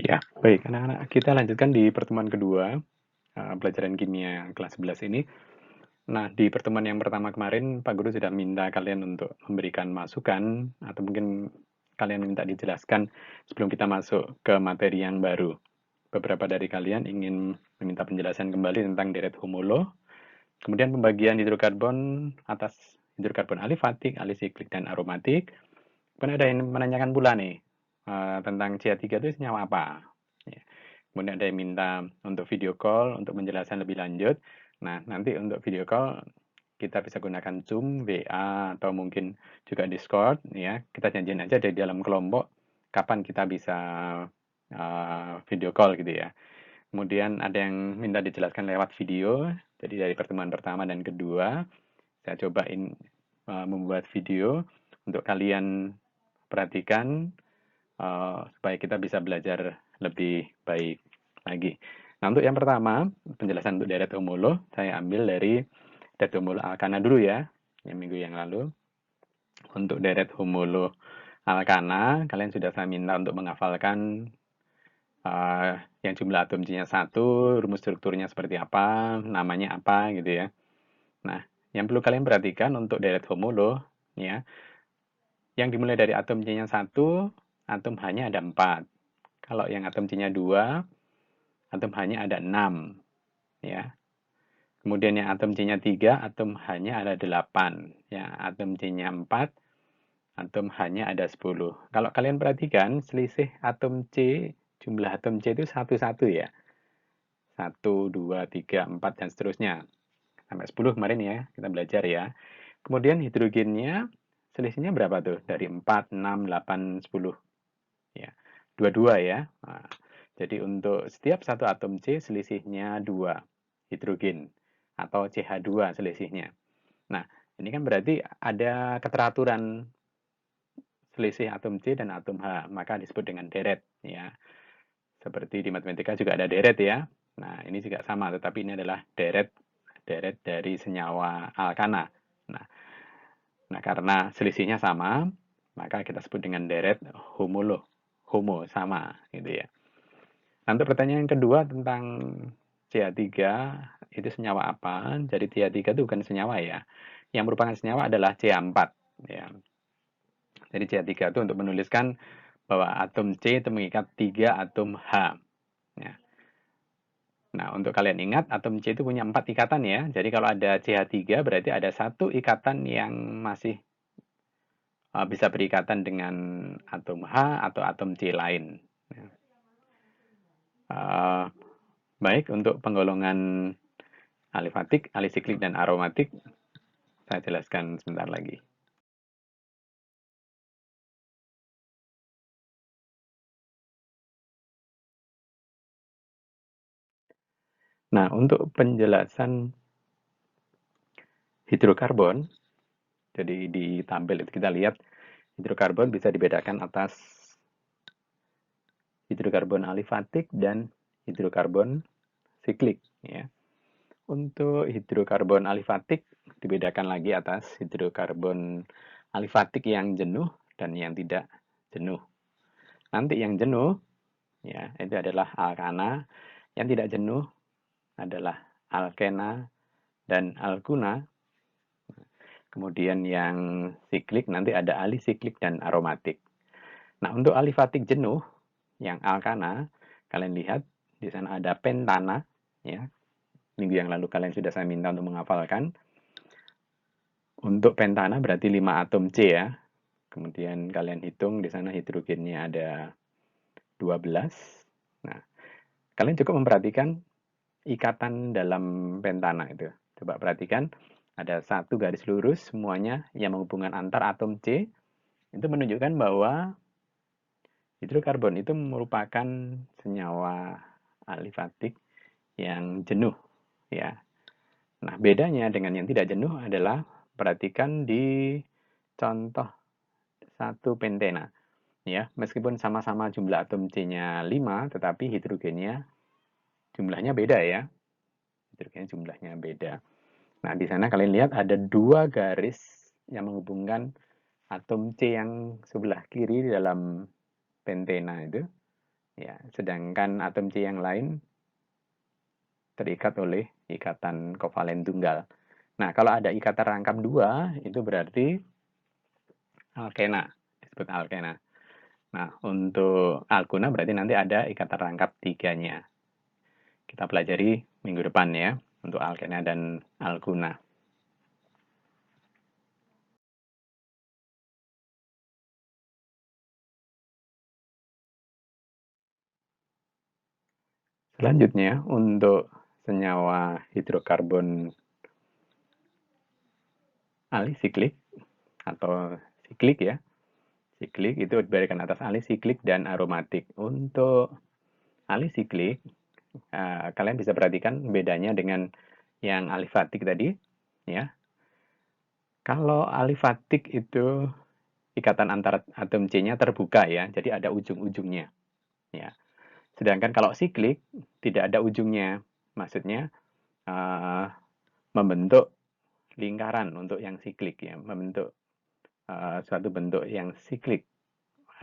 Ya, baik anak-anak, kita lanjutkan di pertemuan kedua pelajaran kimia kelas 11 ini. Nah, di pertemuan yang pertama kemarin, Pak Guru sudah minta kalian untuk memberikan masukan, atau mungkin kalian minta dijelaskan sebelum kita masuk ke materi yang baru. Beberapa dari kalian ingin meminta penjelasan kembali tentang deret homolo, kemudian pembagian hidrokarbon atas hidrokarbon alifatik, alisiklik, dan aromatik. Kemudian ada yang menanyakan pula nih, tentang CH3 itu senyawa apa? Ya. Kemudian ada yang minta untuk video call untuk menjelaskan lebih lanjut. Nah, nanti untuk video call kita bisa gunakan Zoom, WA, atau mungkin juga Discord. Ya, kita janjian aja di dalam kelompok kapan kita bisa video call gitu ya. Kemudian ada yang minta dijelaskan lewat video. Jadi dari pertemuan pertama dan kedua, saya cobain membuat video untuk kalian perhatikan supaya kita bisa belajar lebih baik lagi. Nah, untuk yang pertama, penjelasan untuk deret homolo, saya ambil dari deret homolo alkana dulu ya, yang minggu yang lalu. Untuk deret homolo alkana, kalian sudah saya minta untuk menghafalkan yang jumlah atom C-nya 1, rumus strukturnya seperti apa, namanya apa gitu ya. Nah, yang perlu kalian perhatikan untuk deret homolo, ya, yang dimulai dari atom C-nya 1, atom H-nya ada 4. Kalau yang atom C-nya 2, atom H-nya ada 6. Ya. Kemudian yang atom C-nya 3, atom H-nya ada 8. Ya, atom C-nya 4, atom H-nya ada 10. Kalau kalian perhatikan, selisih atom C, jumlah atom C itu satu-satu ya. 1, 2, 3, 4, dan seterusnya. Sampai 10 kemarin ya, kita belajar ya. Kemudian hidrogennya, selisihnya berapa tuh? Dari 4, 6, 8, 10. Ya, 22 ya. Nah, jadi untuk setiap satu atom C selisihnya 2 hidrogen atau CH2 selisihnya. Nah, ini kan berarti ada keteraturan selisih atom C dan atom H, maka disebut dengan deret ya. Seperti di matematika juga ada deret ya. Nah, ini juga sama, tetapi ini adalah deret dari senyawa alkana. Nah, karena selisihnya sama, maka kita sebut dengan deret homolo. Homo sama gitu ya. Nah, untuk pertanyaan yang kedua tentang CH3 itu senyawa apa? Jadi CH3 itu bukan senyawa ya. Yang merupakan senyawa adalah CH4 ya. Jadi CH3 itu untuk menuliskan bahwa atom C itu mengikat 3 atom H. Ya. Nah, untuk kalian ingat, atom C itu punya 4 ikatan ya. Jadi kalau ada CH3 berarti ada satu ikatan yang masih bisa berikatan dengan atom H atau atom C lain. Ya. Baik, untuk penggolongan alifatik, alisiklik, dan aromatik, saya jelaskan sebentar lagi. Nah, untuk penjelasan hidrokarbon, jadi di tampil itu kita lihat hidrokarbon bisa dibedakan atas hidrokarbon alifatik dan hidrokarbon siklik. Ya. Untuk hidrokarbon alifatik dibedakan lagi atas hidrokarbon alifatik yang jenuh dan yang tidak jenuh. Nanti yang jenuh ya itu adalah alkana, yang tidak jenuh adalah alkena dan alkuna. Kemudian yang siklik nanti ada alisiklik dan aromatik. Nah, untuk alifatik jenuh yang alkana, kalian lihat di sana ada pentana ya. Minggu yang lalu kalian sudah saya minta untuk menghafalkan. Untuk pentana berarti 5 atom C ya. Kemudian kalian hitung di sana hidrogennya ada 12. Nah, kalian cukup memperhatikan ikatan dalam pentana itu. Coba perhatikan, ada satu garis lurus semuanya yang menghubungkan antar atom C. Itu menunjukkan bahwa hidrokarbon itu merupakan senyawa alifatik yang jenuh. Ya. Nah, bedanya dengan yang tidak jenuh adalah perhatikan di contoh satu pentena. Ya, meskipun sama-sama jumlah atom C-nya 5, tetapi hidrogennya jumlahnya beda ya. Hidrogennya jumlahnya beda. Nah, di sana kalian lihat ada 2 garis yang menghubungkan atom C yang sebelah kiri di dalam pentena itu. ya, sedangkan atom C yang lain terikat oleh ikatan kovalen tunggal. Nah, kalau ada ikatan rangkap 2, itu berarti alkena, disebut alkena. Nah, untuk alkuna berarti nanti ada ikatan rangkap 3-nya. Kita pelajari minggu depan ya, untuk alkena dan alkuna. Selanjutnya, untuk senyawa hidrokarbon alisiklik atau siklik ya. Siklik itu diberikan atas alisiklik dan aromatik. Untuk alisiklik, kalian bisa perhatikan bedanya dengan yang alifatik tadi, ya. Kalau alifatik itu ikatan antara atom C-nya terbuka ya, jadi ada ujung-ujungnya, ya. Sedangkan kalau siklik tidak ada ujungnya, maksudnya membentuk lingkaran untuk yang siklik ya, membentuk suatu bentuk yang siklik,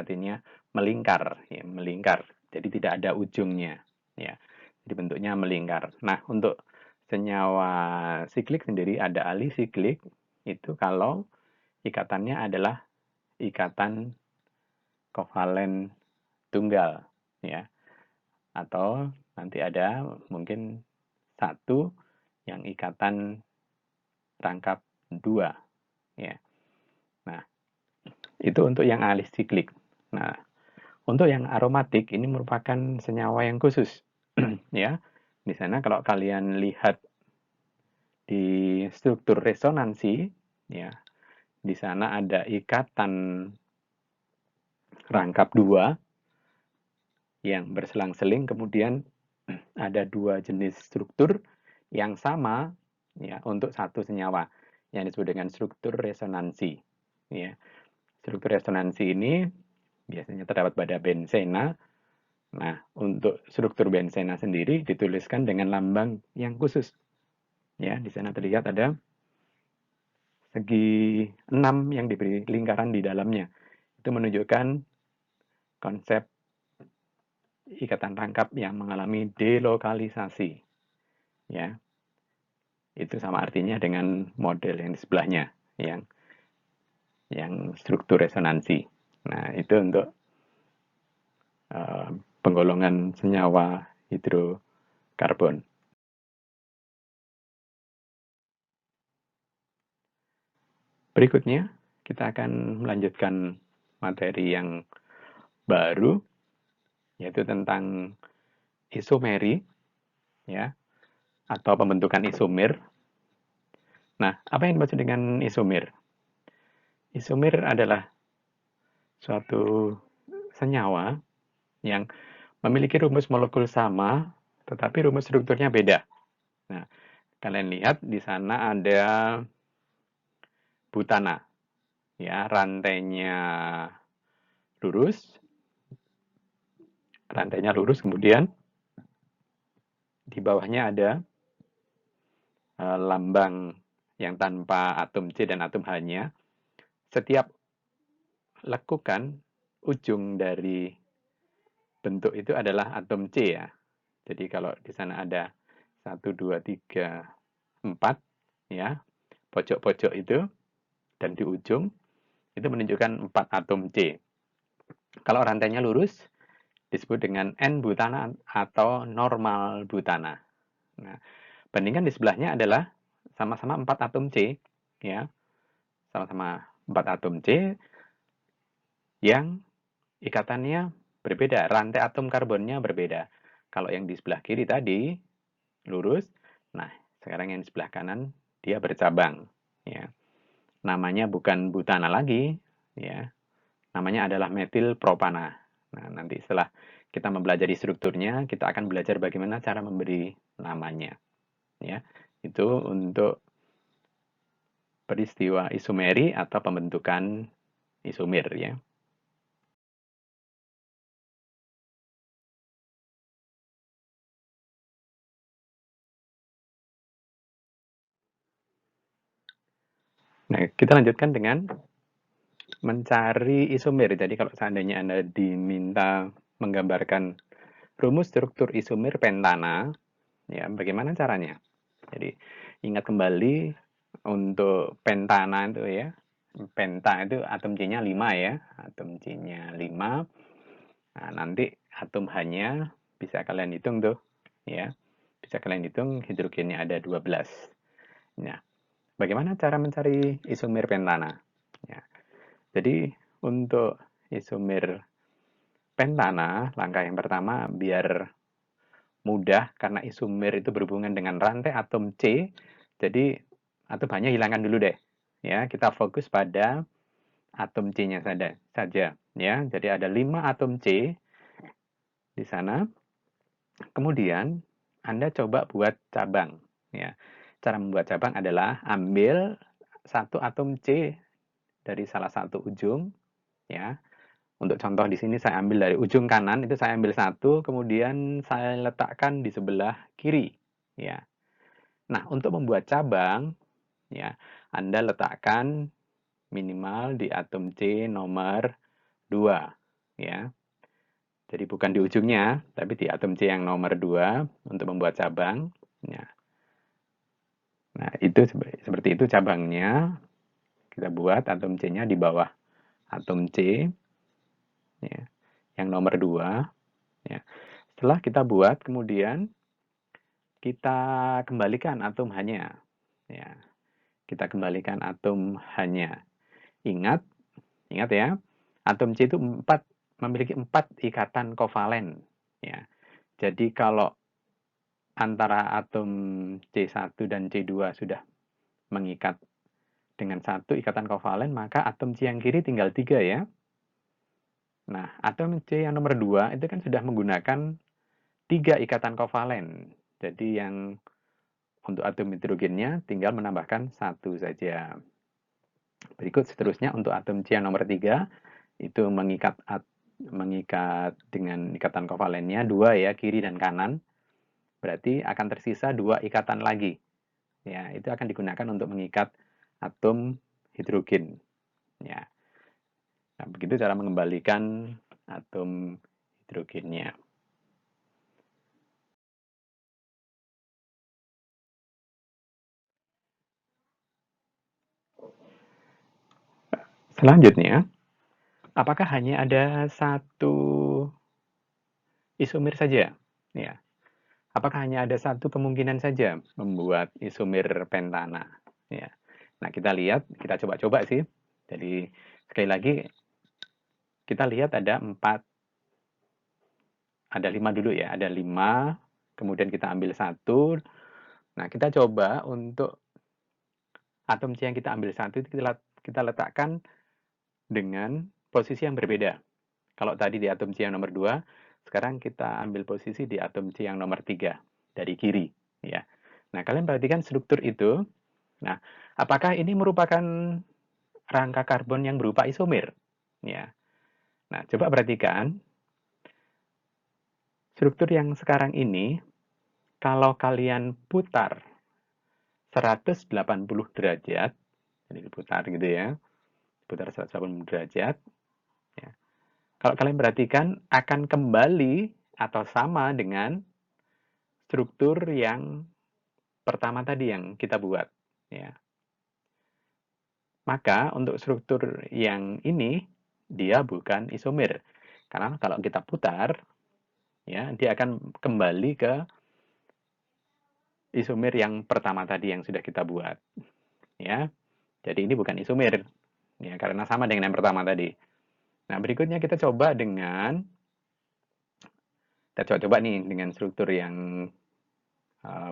artinya melingkar, ya, melingkar. Jadi tidak ada ujungnya, ya. Jadi bentuknya melingkar. Nah, untuk senyawa siklik sendiri ada alisiklik, itu kalau ikatannya adalah ikatan kovalen tunggal, ya. Atau nanti ada mungkin satu yang ikatan rangkap 2, ya. Nah, itu untuk yang alisiklik. Nah, untuk yang aromatik ini merupakan senyawa yang khusus, ya. Di sana kalau kalian lihat di struktur resonansi, ya, di sana ada ikatan rangkap 2 yang berselang-seling, kemudian ada 2 jenis struktur yang sama ya untuk satu senyawa yang disebut dengan struktur resonansi, ya. Struktur resonansi ini biasanya terdapat pada bensena. Nah, untuk struktur bensena sendiri dituliskan dengan lambang yang khusus. Ya, di sana terlihat ada segi 6 yang diberi lingkaran di dalamnya. Itu menunjukkan konsep ikatan rangkap yang mengalami delokalisasi. Ya, itu sama artinya dengan model yang di sebelahnya, yang struktur resonansi. Nah, itu untuk penggolongan senyawa hidrokarbon. Berikutnya, kita akan melanjutkan materi yang baru, yaitu tentang isomeri, ya, atau pembentukan isomer. Nah, apa yang dimaksud dengan isomer? Isomer adalah suatu senyawa yang memiliki rumus molekul sama, tetapi rumus strukturnya beda. Nah, kalian lihat di sana ada butana, ya, rantainya lurus, kemudian di bawahnya ada lambang yang tanpa atom C dan atom H-nya. Setiap lekukan ujung dari bentuk itu adalah atom C ya. Jadi kalau di sana ada 1, 2, 3, 4 ya, pojok-pojok itu dan di ujung itu menunjukkan 4 atom C. Kalau rantainya lurus disebut dengan N-butana atau normal butana. Nah, bandingkan di sebelahnya adalah sama-sama 4 atom C ya. Sama-sama 4 atom C yang ikatannya berbeda, rantai atom karbonnya berbeda. Kalau yang di sebelah kiri tadi lurus, nah sekarang yang di sebelah kanan dia bercabang, ya. Namanya bukan butana lagi, ya. Namanya adalah metil propana. Nah, nanti setelah kita mempelajari strukturnya, kita akan belajar bagaimana cara memberi namanya, ya. Itu untuk peristiwa isomeri atau pembentukan isomer, ya. Nah, kita lanjutkan dengan mencari isomer. Jadi kalau seandainya Anda diminta menggambarkan rumus struktur isomer pentana. Ya, bagaimana caranya? Jadi, ingat kembali untuk pentana itu ya. Penta itu atom C-nya 5 ya. Atom C-nya 5. Nah, nanti atom H-nya bisa kalian hitung tuh, ya. Bisa kalian hitung hidrogennya ada 12. Nah, bagaimana cara mencari isomer pentana? Ya. Jadi, untuk isomer pentana, langkah yang pertama biar mudah karena isomer itu berhubungan dengan rantai atom C. Jadi atom H-nya hilangkan dulu deh. Ya, kita fokus pada atom C-nya saja ya. Jadi ada 5 atom C di sana. Kemudian Anda coba buat cabang ya. Cara membuat cabang adalah ambil satu atom C dari salah satu ujung ya. Untuk contoh di sini saya ambil dari ujung kanan, itu saya ambil satu, kemudian saya letakkan di sebelah kiri. Ya. Nah, untuk membuat cabang, ya, Anda letakkan minimal di atom C nomor 2. Ya. Jadi bukan di ujungnya, tapi di atom C yang nomor 2 untuk membuat cabang. Ya. Nah, itu seperti itu cabangnya. Kita buat atom C-nya di bawah atom C. Ya. Yang nomor 2. Ya. Setelah kita buat, kemudian kita kembalikan atom H-nya. Ya. Kita kembalikan atom H-nya. Ingat ya, atom C itu memiliki 4 ikatan kovalen. Ya. Jadi kalau antara atom C1 dan C2 sudah mengikat dengan satu ikatan kovalen, maka atom C yang kiri tinggal 3 ya. Nah, atom C yang nomor 2 itu kan sudah menggunakan 3 ikatan kovalen. Jadi yang untuk atom hidrogennya tinggal menambahkan 1 saja. Berikut seterusnya untuk atom C yang nomor 3 itu mengikat dengan ikatan kovalennya 2 ya, kiri dan kanan. Berarti akan tersisa 2 ikatan lagi. Ya, itu akan digunakan untuk mengikat atom hidrogen. Ya. Nah, begitu cara mengembalikan atom hidrogennya. Selanjutnya, apakah hanya ada satu isomer saja? Ya. Apakah hanya ada satu kemungkinan saja membuat isomer pentana? Ya. Nah, kita lihat, kita coba-coba sih. Jadi, sekali lagi, kita lihat ada 5 dulu ya. Ada 5, kemudian kita ambil 1. Nah, kita coba untuk atom C yang kita ambil 1 itu kita letakkan dengan posisi yang berbeda. Kalau tadi di atom C yang nomor 2, sekarang kita ambil posisi di atom C yang nomor 3 dari kiri. Ya. Nah, kalian perhatikan struktur itu. Nah, apakah ini merupakan rangka karbon yang berupa isomer? Ya. Nah, coba perhatikan. Struktur yang sekarang ini, kalau kalian putar 180 derajat, jadi diputar gitu ya, putar 180 derajat, ya. Kalau kalian perhatikan, akan kembali atau sama dengan struktur yang pertama tadi yang kita buat. Ya. Maka untuk struktur yang ini, dia bukan isomer. Karena kalau kita putar, ya, dia akan kembali ke isomer yang pertama tadi yang sudah kita buat. Ya. Jadi ini bukan isomer. Ya, karena sama dengan yang pertama tadi. Nah, berikutnya kita coba nih dengan struktur yang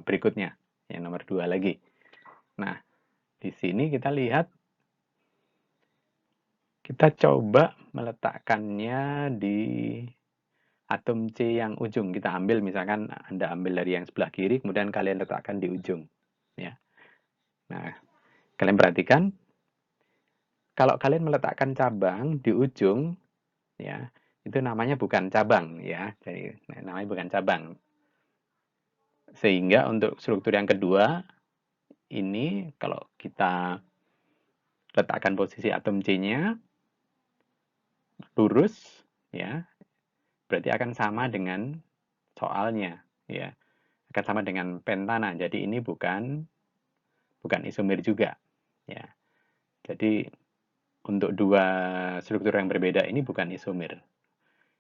berikutnya, yang nomor 2 lagi. Nah, di sini kita lihat, kita coba meletakkannya di atom C yang ujung. Kita ambil, misalkan Anda ambil dari yang sebelah kiri, kemudian kalian letakkan di ujung. Ya. Nah, kalian perhatikan, kalau kalian meletakkan cabang di ujung, ya, itu namanya bukan cabang, ya. Jadi, namanya bukan cabang. Sehingga untuk struktur yang kedua, ini kalau kita letakkan posisi atom C-nya lurus, ya, berarti akan sama dengan soalnya, ya, akan sama dengan pentana. Jadi ini bukan isomer juga, ya. Jadi untuk dua struktur yang berbeda ini bukan isomer.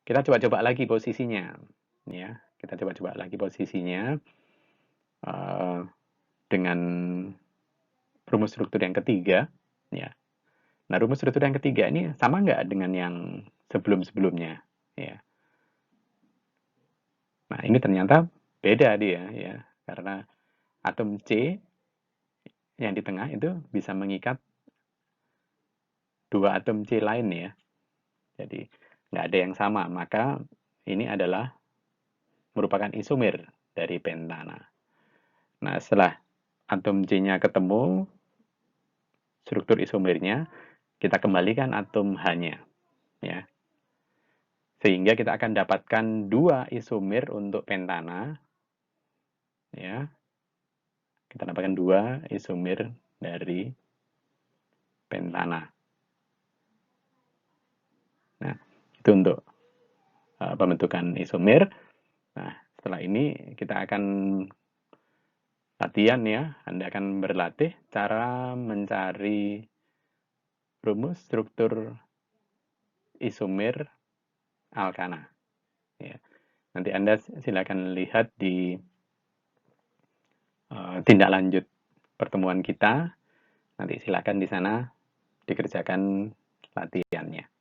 Kita coba-coba lagi posisinya, ya. Kita coba-coba lagi posisinya dengan rumus struktur yang ketiga, ya. Nah, rumus struktur yang ketiga ini sama nggak dengan yang sebelum-sebelumnya, ya. Nah, ini ternyata beda dia, ya, karena atom C yang di tengah itu bisa mengikat dua atom C lain, ya. Jadi nggak ada yang sama, maka ini adalah merupakan isomer dari pentana. Nah, setelah atom C-nya ketemu, struktur isomernya, kita kembalikan atom H-nya, ya. Sehingga kita akan dapatkan dua isomer untuk pentana, ya. Kita dapatkan dua isomer dari pentana. Nah, itu untuk pembentukan isomer. Nah, setelah ini kita akan latihan, ya. Anda akan berlatih cara mencari rumus struktur isomer alkana. Ya. Nanti Anda silakan lihat di tindak lanjut pertemuan kita. Nanti silakan di sana dikerjakan latihannya.